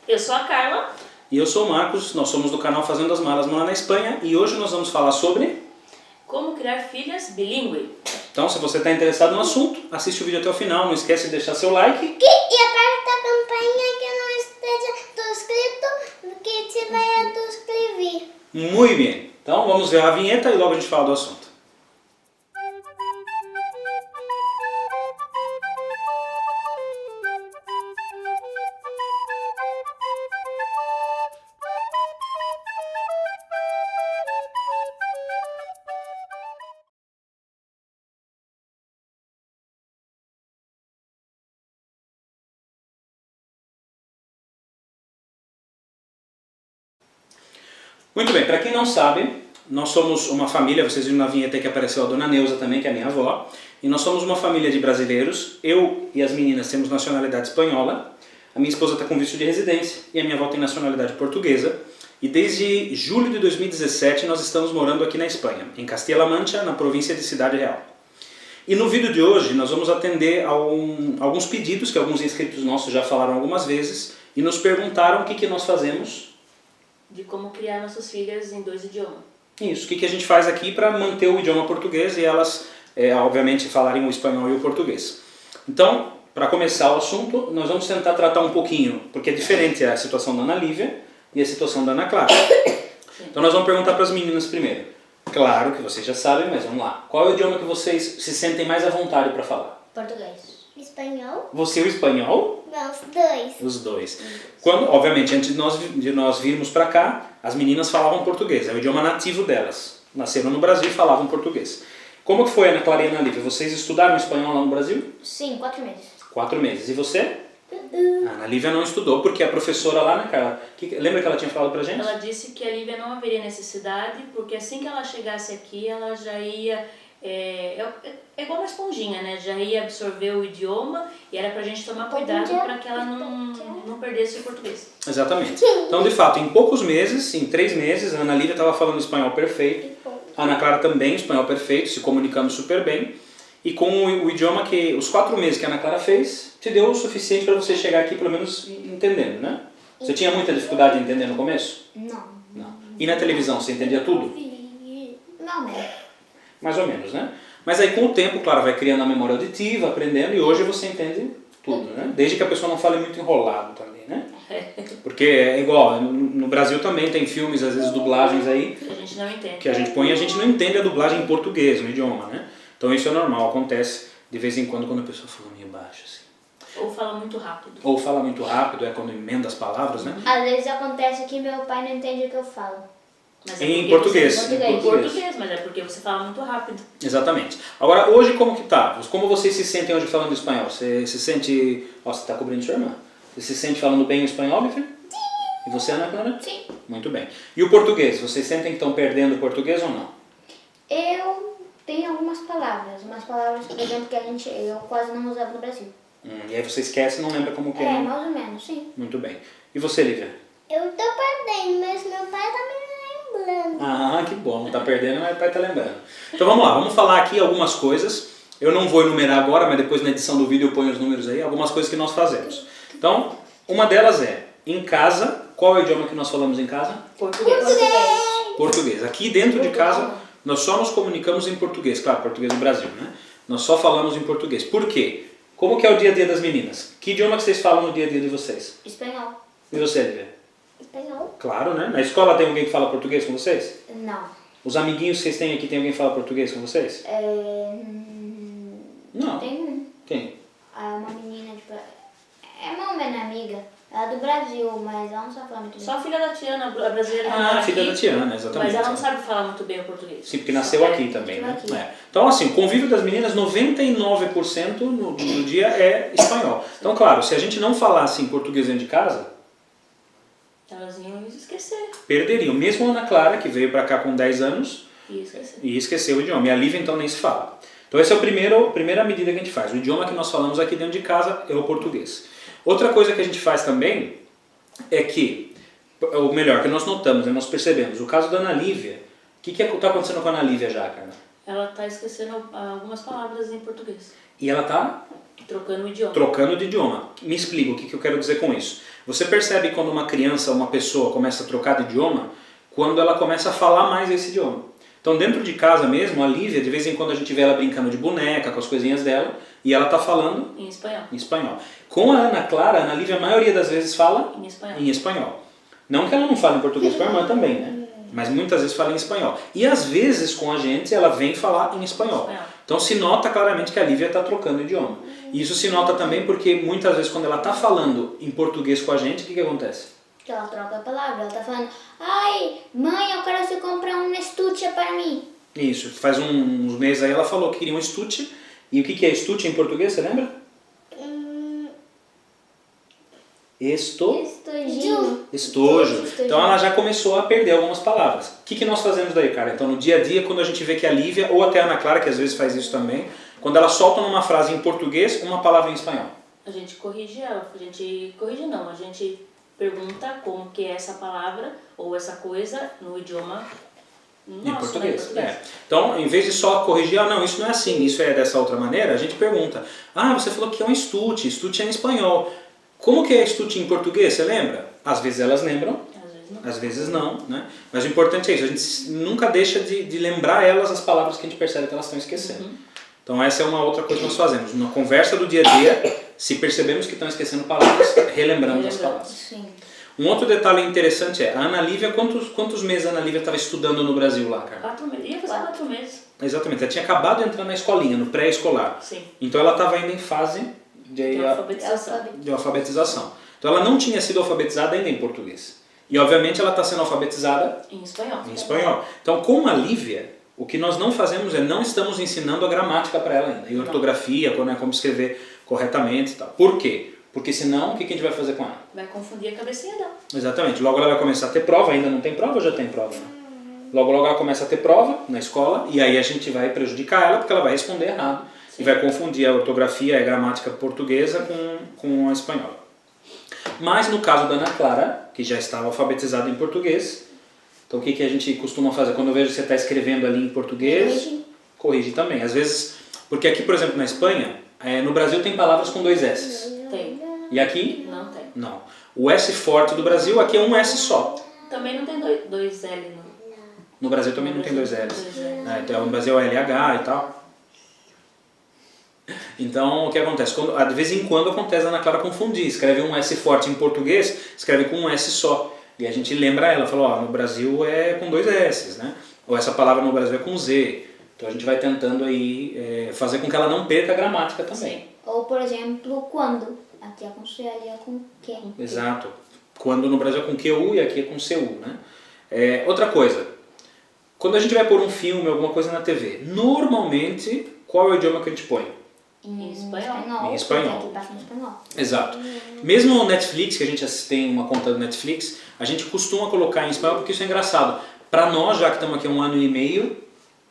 Eu sou a Carla. E eu sou o Marcos, nós somos do canal Fazendo as Malas Morar na Espanha e hoje nós vamos falar sobre... Como criar filhas bilíngue. Então, se você está interessado no assunto, assiste o vídeo até o final, não esquece de deixar seu like. E aperta a campainha que não esteja inscrito, que tiver inscrever. Muito bem. Então, vamos ver a vinheta e logo a gente fala do assunto. Muito bem, para quem não sabe, nós somos uma família, vocês viram na vinheta que apareceu a dona Neuza também, que é a minha avó, e nós somos uma família de brasileiros, eu e as meninas temos nacionalidade espanhola, a minha esposa está com visto de residência e a minha avó tem nacionalidade portuguesa, e desde julho de 2017 nós estamos morando aqui na Espanha, em Castilla-La Mancha, na província de Cidade Real. E no vídeo de hoje nós vamos atender a alguns pedidos que alguns inscritos nossos já falaram algumas vezes e nos perguntaram o que nós fazemos. De como criar nossas filhas em 2 idiomas. Isso, o que a gente faz aqui para manter o idioma português e elas, obviamente, falarem o espanhol e o português. Então, para começar o assunto, nós vamos tentar tratar um pouquinho, porque é diferente a situação da Ana Lívia e a situação da Ana Clara. Então nós vamos perguntar para as meninas primeiro. Claro que vocês já sabem, mas vamos lá. Qual é o idioma que vocês se sentem mais à vontade para falar? Português. Espanhol? Você o espanhol? Não, os dois. Os dois. Quando, obviamente, antes de nós virmos para cá, as meninas falavam português, é o idioma nativo delas. Nasceram no Brasil e falavam português. Como que foi, Ana Clara e Ana Lívia? Vocês estudaram espanhol lá no Brasil? Sim, 4 meses. 4 meses. E você? A Ana Lívia não estudou, porque a professora lá, né, Carla? Lembra que ela tinha falado pra gente? Ela disse que a Lívia não haveria necessidade, porque assim que ela chegasse aqui, ela já ia... É igual uma esponjinha, né? Já ia absorver o idioma e era pra gente tomar cuidado para que ela não perdesse o português. Exatamente. Então, de fato, em poucos meses, em 3 meses, a Ana Lívia estava falando espanhol perfeito. A Ana Clara também, espanhol perfeito, se comunicando super bem. E com o idioma que, os 4 meses que a Ana Clara fez, te deu o suficiente para você chegar aqui, pelo menos, entendendo, né? Você tinha muita dificuldade em entender no começo? Não. E na televisão, você entendia tudo? Não, né? Mais ou menos, né? Mas aí com o tempo, claro, vai criando a memória auditiva, aprendendo, e hoje você entende tudo, né? Desde que a pessoa não fale muito enrolado também, né? Porque é igual, no Brasil também tem filmes, às vezes dublagens aí, A gente não entende. que a gente põe e a gente não entende a dublagem em português, no idioma, né? Então isso é normal, acontece de vez em quando a pessoa fala meio baixo, assim. Ou fala muito rápido. Ou fala muito rápido, é quando emenda as palavras, né? Às vezes acontece que meu pai não entende o que eu falo. Mas Em porque português. Você... Em Em português, mas é porque você fala muito rápido. Exatamente. Agora, hoje como que tá? Como vocês se sentem hoje falando espanhol? Você se sente... Ó, você está cobrindo sua irmã. Você se sente falando bem o espanhol, minha filha? Sim. E você, Ana Clara? Sim. Muito bem. E o português? Vocês sentem que estão perdendo o português ou não? Eu tenho algumas palavras, por exemplo, que eu quase não usava no Brasil. E aí você esquece e não lembra como que É, é? mais ou menos, sim. Muito bem. E você, Lívia? Eu tô perdendo, mas meu pai tá me lembrando. Ah, que bom. Não está perdendo, mas o pai está lembrando. Então vamos lá, vamos falar aqui algumas coisas. Eu não vou enumerar agora, mas depois na edição do vídeo eu ponho os números aí. Algumas coisas que nós fazemos. Então, uma delas é, em casa, qual é o idioma que nós falamos em casa? Português. Português. Aqui dentro de casa, nós só nos comunicamos em português. Claro, português do Brasil, né? Nós só falamos em português. Por quê? Como que é o dia a dia das meninas? Que idioma que vocês falam no dia a dia de vocês? Espanhol. E você, Lívia? Espanhol? Claro, né? Na escola tem alguém que fala português com vocês? Não. Os amiguinhos que vocês têm aqui, tem alguém que fala português com vocês? Não. Tem um. Quem? Uma menina, tipo, é uma minha amiga. Ela é do Brasil, mas ela não sabe falar muito bem. Só a filha da Tiana, a brasileira que mora filha aqui, da Tiana, exatamente. Mas ela não sabe falar muito bem o português. Sim, porque nasceu aqui também, né? É. Então, assim, o convívio das meninas, 99% no dia é espanhol. Então, claro, se a gente não falasse em português dentro de casa, Elas iam esquecer. perderiam. Mesmo a Ana Clara, que veio pra cá com 10 anos, E esquecer. e esqueceu o idioma. E a Lívia, então, nem se fala. Então, essa é a primeira medida que a gente faz. O idioma que nós falamos aqui dentro de casa é o português. Outra coisa que a gente faz também é que, ou melhor, que nós notamos, né, nós percebemos, o caso da Ana Lívia, o que está acontecendo com a Ana Lívia já, cara? Ela está esquecendo algumas palavras em português. E ela está Trocando o idioma. Trocando de idioma. Me explica o que eu quero dizer com isso. Você percebe quando uma criança, uma pessoa começa a trocar de idioma, quando ela começa a falar mais esse idioma. Então dentro de casa mesmo, a Lívia, de vez em quando a gente vê ela brincando de boneca, com as coisinhas dela, e ela tá falando Em espanhol. em espanhol. Com a Ana Clara, a Ana Lívia a maioria das vezes fala Em espanhol. em espanhol. Não que ela não fale em português com a irmã também, né? Mas muitas vezes fala em espanhol. E às vezes com a gente ela vem falar em espanhol. Então se nota claramente que a Lívia está trocando o idioma. E isso se nota também porque muitas vezes quando ela está falando em português com a gente, o que acontece? Que ela troca a palavra, ela tá falando, ai, mãe, eu quero você comprar um estuche para mim. Isso, faz uns meses aí ela falou que queria um estuche. E o que é estuche em português, você lembra? Estojinho. Estojo. Então ela já começou a perder algumas palavras. O que nós fazemos daí, cara? Então no dia a dia, quando a gente vê que a Lívia, ou até a Ana Clara, que às vezes faz isso também, quando ela solta numa frase em português, uma palavra em espanhol. A gente corrige ela, a gente pergunta como que é essa palavra ou essa coisa no idioma nosso, Em português. né? É. Então, em vez de só corrigir, não, isso não é assim, isso é dessa outra maneira, a gente pergunta, você falou que é um estuche é em espanhol. Como que é estuche em português, você lembra? Às vezes elas lembram, às vezes não, né? Mas o importante é isso, a gente nunca deixa de lembrar elas as palavras que a gente percebe que elas estão esquecendo. Então essa é uma outra coisa que nós fazemos. Na conversa do dia a dia, se percebemos que estão esquecendo palavras, relembramos as palavras. Sim. Um outro detalhe interessante é, a Ana Lívia, quantos meses a Ana Lívia estava estudando no Brasil lá, cara? 4 meses. Ia fazer 4 meses. Exatamente, ela tinha acabado de entrar na escolinha, no pré-escolar. Sim. Então ela estava ainda em fase de alfabetização. Então ela não tinha sido alfabetizada ainda em português. E obviamente ela está sendo alfabetizada Em espanhol. em espanhol. Então com a Lívia, o que nós não fazemos não estamos ensinando a gramática para ela ainda. E ortografia, como escrever corretamente e tal. Por quê? Porque senão, o que a gente vai fazer com ela? Vai confundir a cabecinha dela. Exatamente. Logo ela vai começar a ter prova, ainda não tem prova ou já tem prova? Né? Logo ela começa a ter prova na escola e aí a gente vai prejudicar ela porque ela vai responder errado. Sim. E vai confundir a ortografia e a gramática portuguesa com a espanhola. Mas no caso da Ana Clara, que já estava alfabetizada em português, então o que a gente costuma fazer? Quando eu vejo que você está escrevendo ali em português, corrige também. Às vezes, porque aqui, por exemplo, na Espanha, no Brasil tem palavras com 2 S. Tem. E aqui? Não tem. Não. O S forte do Brasil, aqui é um S só. Também não tem dois L no Brasil também não tem 2 L's. Então no Brasil é LH e tal. Então o que acontece? De vez em quando acontece a Ana Clara confundir. Escreve um S forte em português, escreve com um S só. E a gente lembra ela, falou, no Brasil é com 2 S's, né? Ou essa palavra no Brasil é com Z. Então a gente vai tentando aí fazer com que ela não perca a gramática também. Sim. Ou por exemplo, quando? Aqui é com C, ali é com Q. Exato. Quando no Brasil é com QU e aqui é com CU, né? Outra coisa, quando a gente vai pôr um filme, alguma coisa na TV, normalmente, qual é o idioma que a gente põe? Em espanhol. Em espanhol. Aqui passa em espanhol. Exato. Mesmo no Netflix, que a gente tem uma conta do Netflix, a gente costuma colocar em espanhol porque isso é engraçado. Para nós, já que estamos aqui há 1 ano e meio,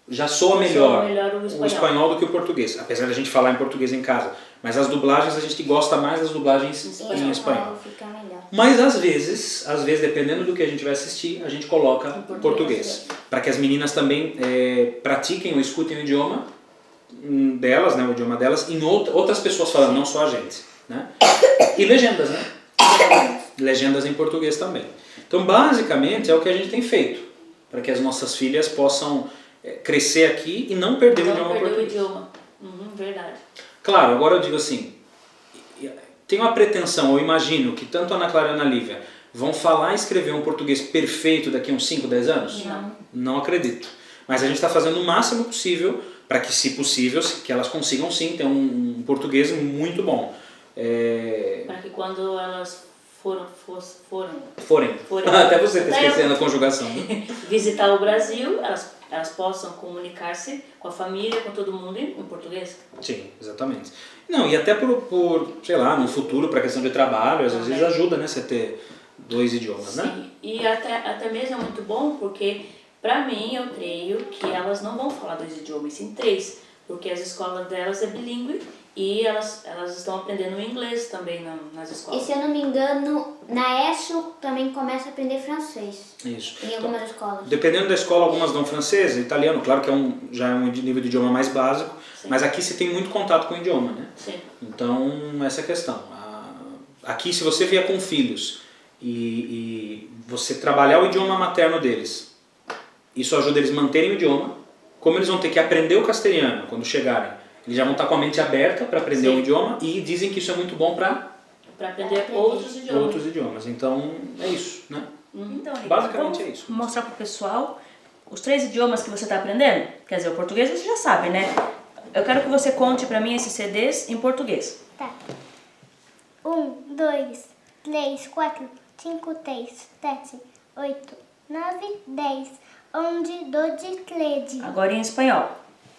já soa melhor o espanhol do que o português. Apesar da gente falar em português em casa. Mas as dublagens, a gente gosta mais das dublagens em espanhol. Fica melhor. Mas às vezes, dependendo do que a gente vai assistir, a gente coloca português. Para que as meninas também pratiquem ou escutem o idioma delas, né, o idioma delas, em outras pessoas falando, não só a gente. Né? E legendas, né? Legendas em português também. Então, basicamente, é o que a gente tem feito. Para que as nossas filhas possam crescer aqui e não perder o idioma português. Verdade. Claro, agora eu digo assim, tenho a pretensão, eu imagino que tanto a Ana Clara e a Ana Lívia vão falar e escrever um português perfeito daqui a uns 5, 10 anos? Não. Não acredito. Mas a gente está fazendo o máximo possível para que, se possível, que elas consigam sim ter um português muito bom. Para que quando elas forem. Até você está esquecendo a conjugação. Visitar o Brasil, elas possam comunicar-se com a família, com todo mundo em português. Sim, exatamente. Não, e até por sei lá, no futuro, para questão de trabalho, às vezes ajuda, né, você ter 2 idiomas, sim. Né? E até mesmo é muito bom porque, para mim, eu creio que elas não vão falar 2 idiomas, sim 3, porque as escolas delas é bilíngue E elas estão aprendendo inglês também nas E escolas. se eu não me engano, na ESO também começa a aprender francês. Isso. Em algumas escolas. Dependendo da escola, algumas dão francês, italiano, claro que já é um nível de idioma mais básico, Sim. mas aqui se tem muito contato com o idioma, né? Sim. Então, essa é a questão. Aqui, se você vier com filhos e você trabalhar o idioma materno deles, isso ajuda eles a manterem o idioma. Como eles vão ter que aprender o castelhano quando chegarem, eles já vão estar com a mente aberta para aprender Sim. o idioma e dizem que isso é muito bom para Aprender outros idiomas. Então, é isso, né? Então, Rita, Basicamente vamos é isso. mostrar pro pessoal os 3 idiomas que você está aprendendo. Quer dizer, o português você já sabe, né? Eu quero que você conte para mim esses CDs em português. Tá. 1, 2, 3, 4, 5, 6, 7, 8, 9, 10, 11, 12, 13. Agora em espanhol.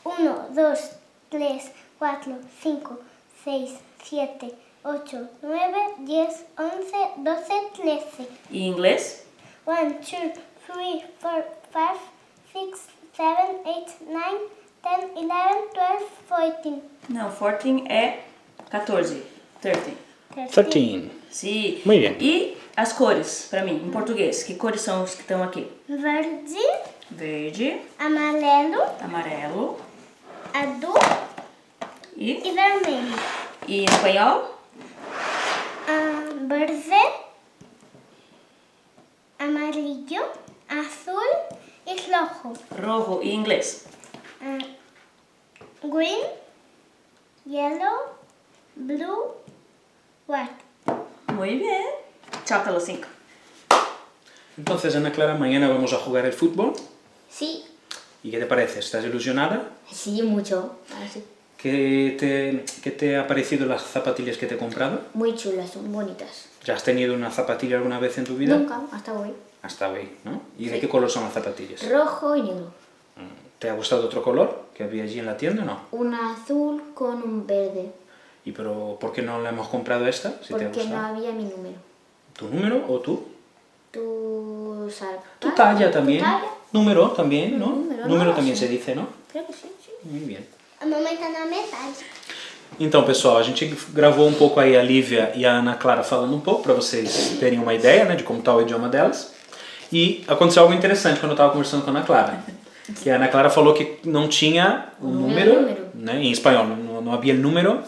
1, 2, 3, 4, 5, 6, 7, 8, 9, 10, 11, 12, 13. E em inglês? 1, 2, 3, 4, 5, 6, 7, 8, 9, 10, 11, 12, 14. Não, 14 é 14. 13. 13. Sim. Muito bem. E as cores, para mim, em português. Que cores são os que estão aqui? Verde, Verde, amarelo, amarelo azul e e vermelho. em espanhol? Verde, amarillo, azul e rojo. Rojo e em inglês? Green, yellow, blue, white. Muy bien. Chao, Carlos 5. Entonces, Ana Clara, mañana vamos a jugar el fútbol. Sí, ¿Y qué te parece? ¿Estás ilusionada? sí, mucho. Así. ¿Qué te ha parecido las zapatillas que te he comprado? Muy chulas, son bonitas. ¿Ya has tenido una zapatilla alguna vez en tu vida? Nunca, hasta hoy. Hasta hoy, ¿no? ¿Y de Sí. qué color son las zapatillas? Rojo y negro. ¿Te ha gustado otro color que había allí en la tienda o no? Un azul con un verde. ¿Y pero por qué no la hemos comprado esta? Si te ha Porque no gustado. había mi número. ¿Tu número o tú? Tu Tu talla también. Tu talla. Número también, ¿no? Número, también sí. se dice, ¿no? Creo que sí, sí. Muy bien. A mamãe tá na metade. Então, pessoal, a gente gravou um pouco aí a Lívia e a Ana Clara falando um pouco, para vocês terem uma ideia, né, de como está o idioma delas. E aconteceu algo interessante quando eu estava conversando com a Ana Clara. Que a Ana Clara falou que não tinha o número, né, em espanhol, não havia o número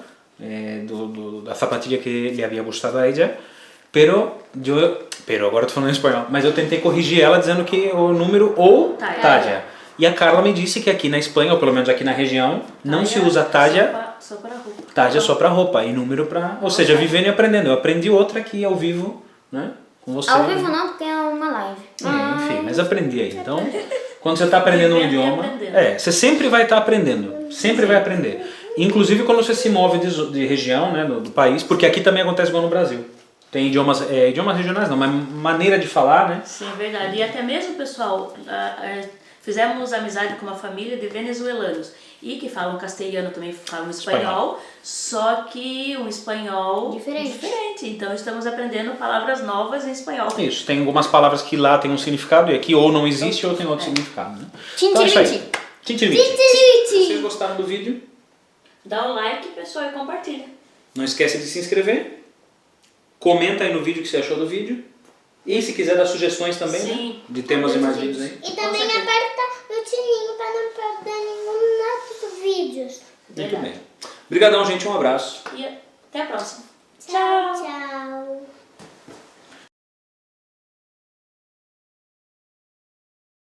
da sapatilha que lhe havia gostado a ela. Pero agora eu tô falando em espanhol, mas eu tentei corrigir ela dizendo que o número ou talla. E a Carla me disse que aqui na Espanha, ou pelo menos aqui na região, não se usa talla, Só para roupa. talla só para roupa e número para... Ou seja, vivendo e aprendendo. Eu aprendi outra aqui ao vivo, né, com você. Ao vivo não, porque é uma live. Enfim, mas aprendi aí. Então, quando você está aprendendo um Vivendo e idioma, aprendendo. você sempre vai estar aprendendo. Sempre vai aprender. Inclusive quando você se move de região, né, do país, porque aqui também acontece igual no Brasil. Tem idiomas regionais não, mas maneira de falar, né? Sim, verdade. E até mesmo, pessoal, fizemos amizade com uma família de venezuelanos e que falam castelhano, também falam espanhol, só que um espanhol diferente. Então estamos aprendendo palavras novas em espanhol. Isso, tem algumas palavras que lá tem um significado e aqui ou não existe ou tem outro significado, né? Então é isso aí. Tintirite. Se vocês gostaram do vídeo, Dá o like, pessoal, e compartilha. não esquece de se inscrever. Comenta aí no vídeo o que você achou do vídeo. E se quiser dar sugestões também, Sim. né, de temas e mais vídeos aí. E também aperta no sininho para não perder nenhum dos nossos vídeos. Muito bem. Obrigadão, gente. Um abraço. E até a próxima. Tchau, tchau.